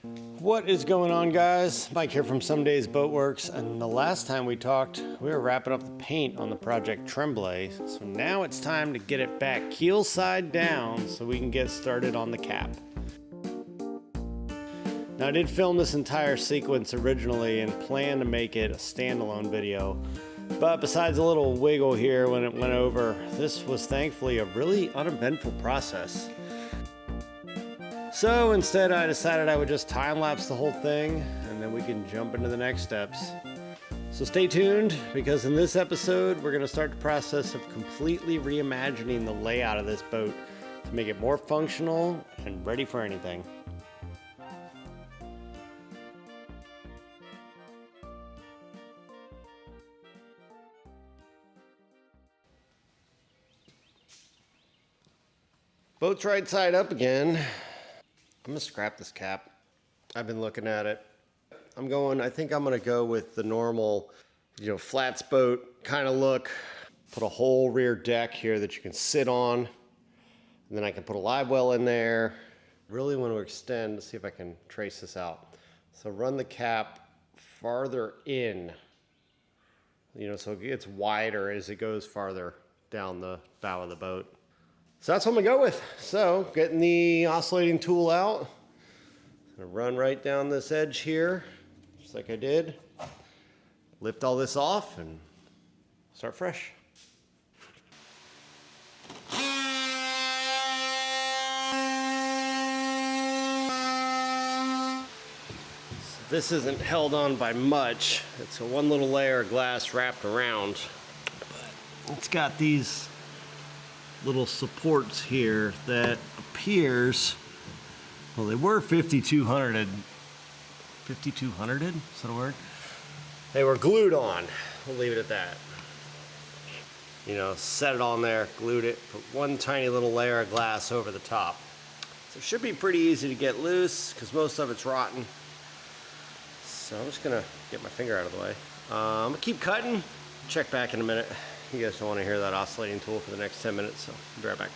What is going on, guys? Mike here from Some Days Boat Works, and the last time we talked, we were wrapping up the paint on the Project Tremblay, so now it's time to get it back keel side down so we can get started on the cap. Now, I did film this entire sequence originally and planned to make it a standalone video, but besides a little wiggle here when it went over, this was thankfully a really uneventful process. So instead I decided I would just time-lapse the whole thing and then we can jump into the next steps. So stay tuned, because in this episode we're going to start the process of completely reimagining the layout of this boat to make it more functional and ready for anything. Boat's right side up again. I'm gonna scrap this cap. I've been looking at it. I think I'm gonna go with the normal, flats boat kind of look. Put a whole rear deck here that you can sit on. And then I can put a live well in there. Really want to extend, let's see if I can trace this out. So run the cap farther in, so it gets wider as it goes farther down the bow of the boat. So that's what I'm gonna go with. So getting the oscillating tool out. I'm gonna run right down this edge here, just like I did. Lift all this off and start fresh. So this isn't held on by much. It's a one little layer of glass wrapped around. But it's got these little supports here that appears, well, they were 5200'd. 5200'd? Is that a word? They were glued on. We'll leave it at that. Set it on there, glued it, put one tiny little layer of glass over the top. So it should be pretty easy to get loose because most of it's rotten. So I'm just gonna get my finger out of the way. I'm gonna keep cutting. Check back in a minute. You guys don't want to hear that oscillating tool for the next 10 minutes, so I'll be right back.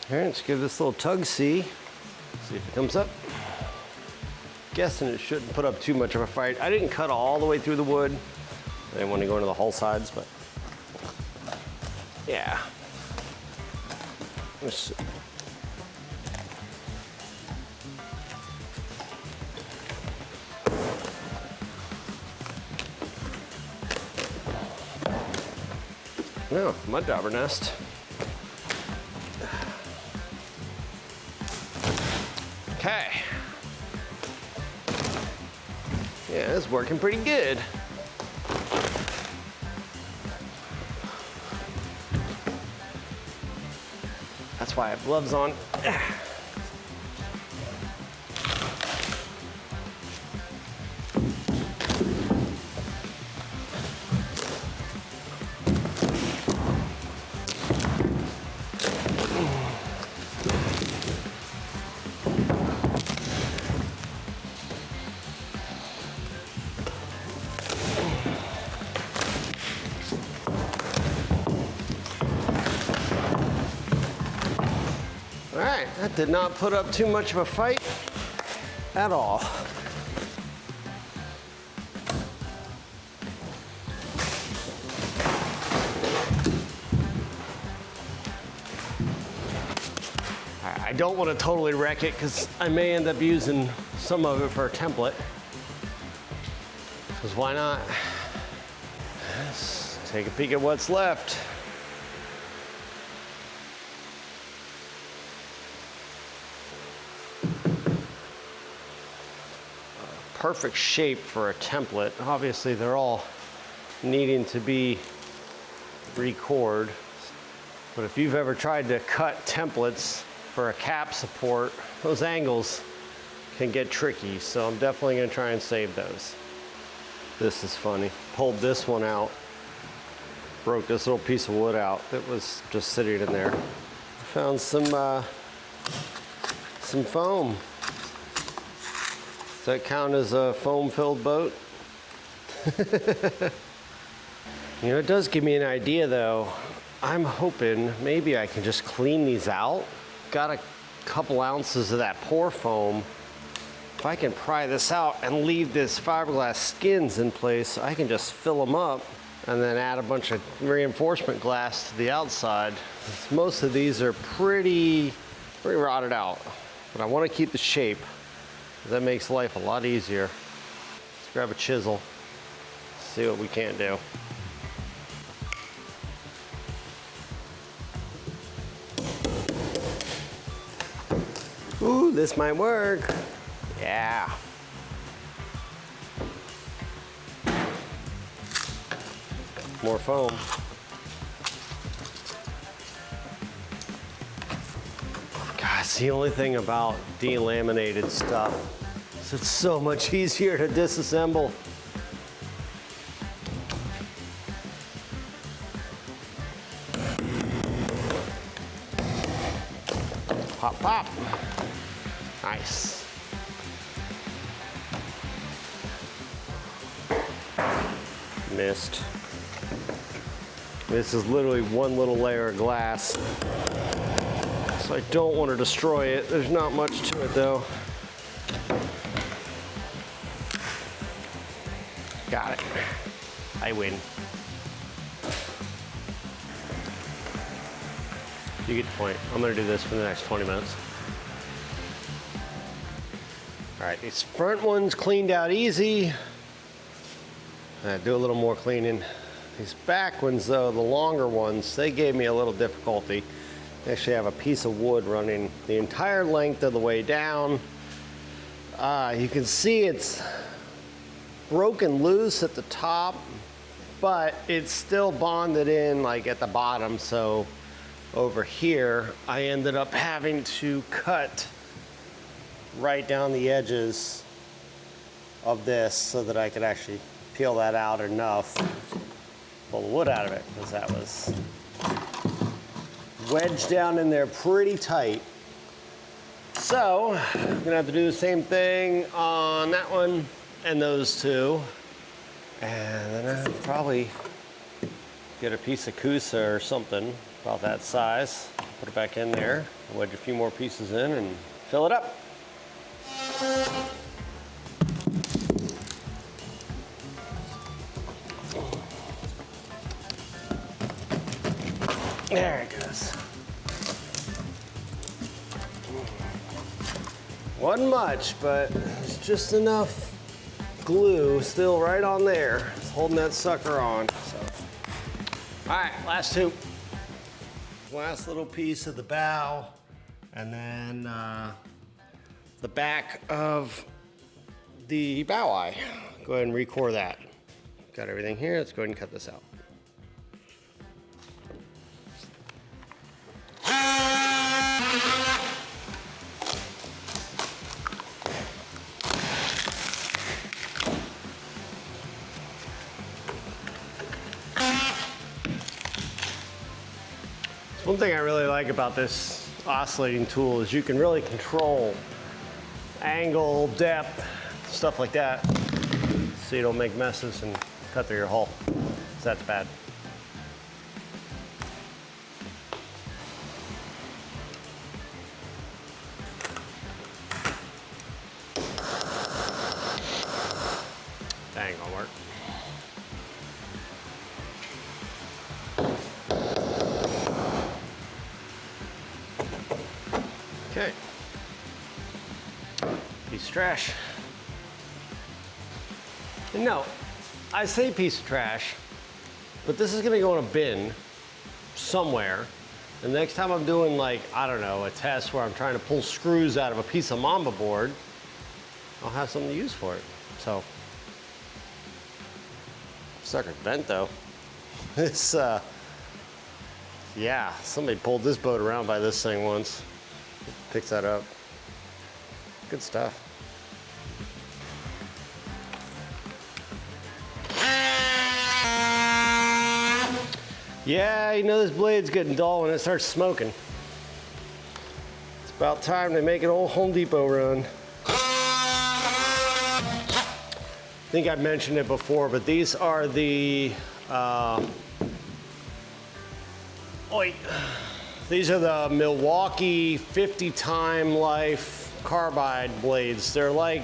All right, let's give this little tug see if it comes up. Guessing it shouldn't put up too much of a fight. I didn't cut all the way through the wood. I didn't want to go into the hull sides, but yeah. Let's see. No, mud dauber nest. Okay. Yeah, it's working pretty good. That's why I have gloves on. That did not put up too much of a fight at all. I don't want to totally wreck it because I may end up using some of it for a template. Because why not? Let's take a peek at what's left. Perfect shape for a template. Obviously they're all needing to be re-cored, but if you've ever tried to cut templates for a cap support, those angles can get tricky, so I'm definitely going to try and save those. This is funny. Pulled this one out, broke this little piece of wood out that was just sitting in there. Found some foam. Does that count as a foam-filled boat? It does give me an idea though. I'm hoping maybe I can just clean these out. Got a couple ounces of that pour foam If I can pry this out and leave this fiberglass skins in place, I can just fill them up and then add a bunch of reinforcement glass to the outside. Most of these are pretty rotted out, but I want to keep the shape. That makes life a lot easier. Let's grab a chisel, see what we can do. Ooh, this might work. Yeah. More foam. Gosh, the only thing about delaminated stuff is it's so much easier to disassemble. Pop, pop. Nice. Missed. This is literally one little layer of glass, so I don't want to destroy it. There's not much to it though. Got it. I win. You get the point. I'm going to do this for the next 20 minutes. All right, these front ones cleaned out easy. Do a little more cleaning. These back ones though, the longer ones, they gave me a little difficulty. They actually have a piece of wood running the entire length of the way down. You can see it's broken loose at the top, but it's still bonded in like at the bottom. So over here, I ended up having to cut right down the edges of this so that I could actually peel that out enough, pull the wood out of it, because that was wedged down in there pretty tight. So I'm gonna have to do the same thing on that one and those two, and then I'll probably get a piece of Kusa or something about that size, put it back in there, wedge a few more pieces in and fill it up. There it goes. Wasn't much, but it's just enough glue still right on there. It's holding that sucker on. So. All right, last two. Last little piece of the bow, and then the back of the bow eye. Go ahead and recore that. Got everything here. Let's go ahead and cut this out. One thing I really like about this oscillating tool is you can really control angle, depth, stuff like that, so you don't make messes and cut through your hull. So that's bad. That ain't gonna work. Okay, piece of trash. And no, I say piece of trash, but this is gonna go in a bin somewhere. And the next time I'm doing like, I don't know, a test where I'm trying to pull screws out of a piece of Mamba board, I'll have something to use for it. So, sucker's bent though. This, yeah, somebody pulled this boat around by this thing once. Picks that up. Good stuff. Yeah, you know this blade's getting dull when it starts smoking. It's about time to make an old Home Depot run. I think I mentioned it before, but these are the these are the Milwaukee 50 time life carbide blades. They're like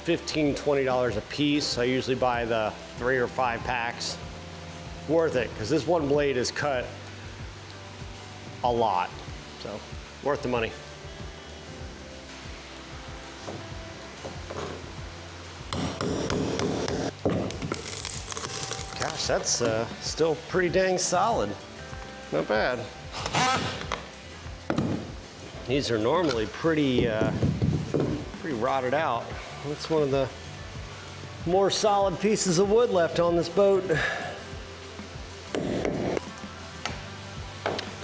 $15, $20 a piece. I usually buy the 3 or 5 packs. Worth it, because this one blade is cut a lot. So, worth the money. Gosh, that's still pretty dang solid. Not bad. These are normally pretty rotted out. That's one of the more solid pieces of wood left on this boat.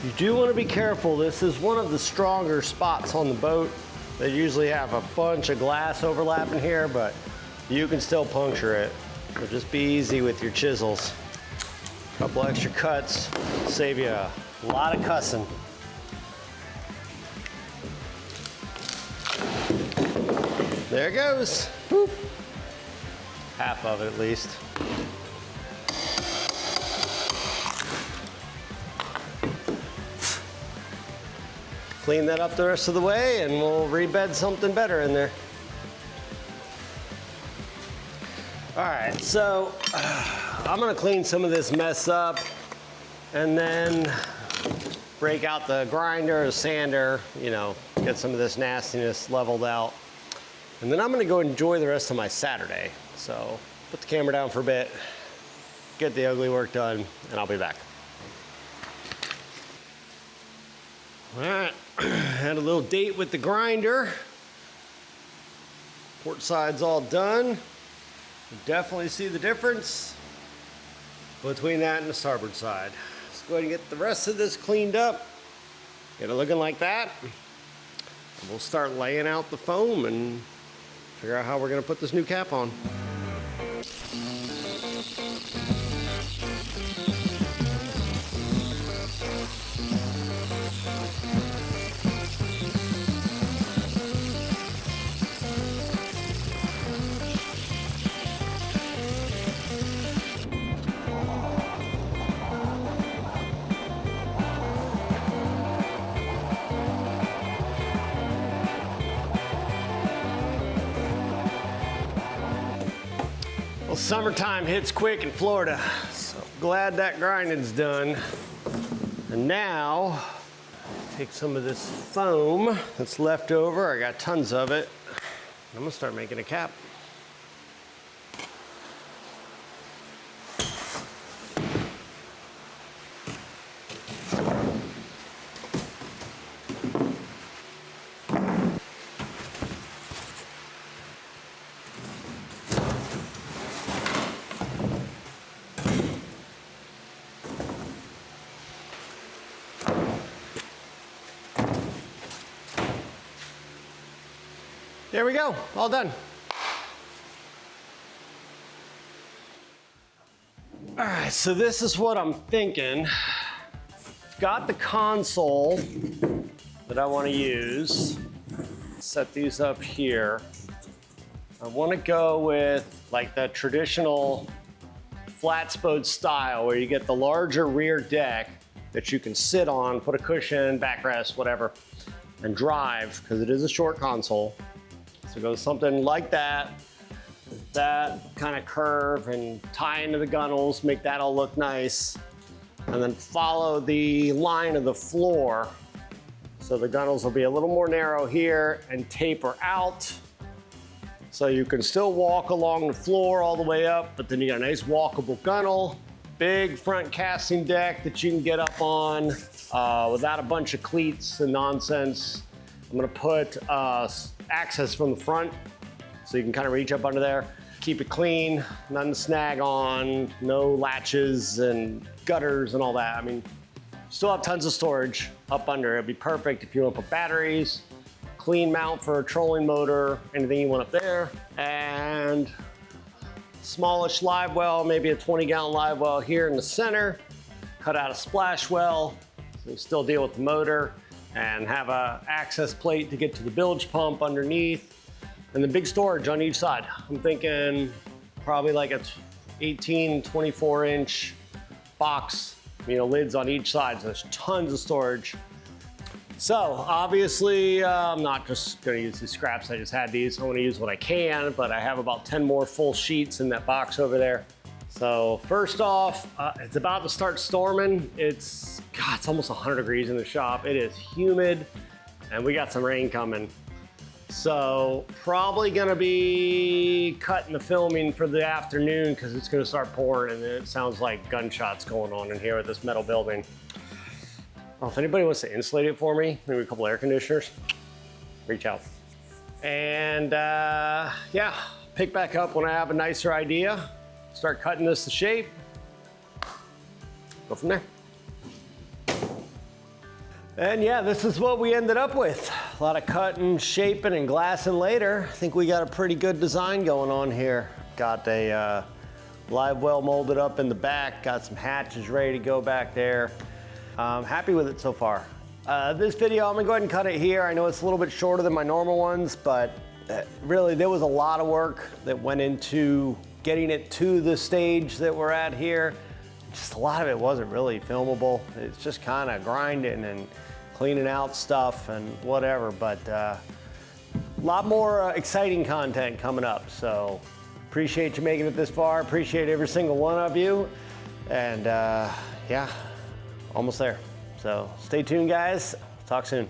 You do want to be careful. This is one of the stronger spots on the boat. They usually have a bunch of glass overlapping here, but you can still puncture it. So just be easy with your chisels. A couple extra cuts save you a lot of cussing. There it goes. Whoop. Half of it at least. Clean that up the rest of the way and we'll rebed something better in there. All right, so I'm gonna clean some of this mess up and then break out the grinder, the sander, you know, get some of this nastiness leveled out. And then I'm gonna go enjoy the rest of my Saturday. So put the camera down for a bit, get the ugly work done, and I'll be back. All right, had a little date with the grinder. Port side's all done. You definitely see the difference between that and the starboard side. Let's go ahead and get the rest of this cleaned up. Get it looking like that. And we'll start laying out the foam and figure out how we're gonna put this new cap on. Well, summertime hits quick in Florida, so glad that grinding's done. And now, take some of this foam that's left over, I got tons of it. I'm gonna start making a cap. There we go, all done. All right, so this is what I'm thinking. Got the console that I want to use. Set these up here. I want to go with like the traditional flats boat style where you get the larger rear deck that you can sit on, put a cushion, backrest, whatever, and drive, because it is a short console. So go something like that kind of curve and tie into the gunnels, make that all look nice. And then follow the line of the floor. So the gunnels will be a little more narrow here and taper out. So you can still walk along the floor all the way up, but then you got a nice walkable gunnel, big front casting deck that you can get up on without a bunch of cleats and nonsense. I'm gonna put access from the front so you can kind of reach up under there. Keep it clean, nothing to snag on, no latches and gutters and all that. I mean, still have tons of storage up under. It'd be perfect if you want to put batteries, clean mount for a trolling motor, anything you want up there, and smallish live well, maybe a 20-gallon live well here in the center, cut out a splash well, so you still deal with the motor, and have a access plate to get to the bilge pump underneath, and the big storage on each side. I'm thinking probably like a 18, 24-inch box, you know, lids on each side, so there's tons of storage. So obviously, I'm not just gonna use these scraps. I just had these. I wanna use what I can, but I have about 10 more full sheets in that box over there. So first off, it's about to start storming. It's almost 100 degrees in the shop. It is humid and we got some rain coming. So probably gonna be cutting the filming for the afternoon because it's gonna start pouring and it sounds like gunshots going on in here at this metal building. Well, if anybody wants to insulate it for me, maybe a couple air conditioners, reach out. And yeah, pick back up when I have a nicer idea. Start cutting this to shape. Go from there. And yeah, this is what we ended up with. A lot of cutting, shaping, and glassing later. I think we got a pretty good design going on here. Got a live well molded up in the back, got some hatches ready to go back there. Happy with it so far. This video, I'm gonna go ahead and cut it here. I know it's a little bit shorter than my normal ones, but really there was a lot of work that went into getting it to the stage that we're at here. Just a lot of it wasn't really filmable. It's just kind of grinding and cleaning out stuff and whatever, but a lot more exciting content coming up. So appreciate you making it this far. Appreciate every single one of you. And yeah, almost there. So stay tuned, guys. Talk soon.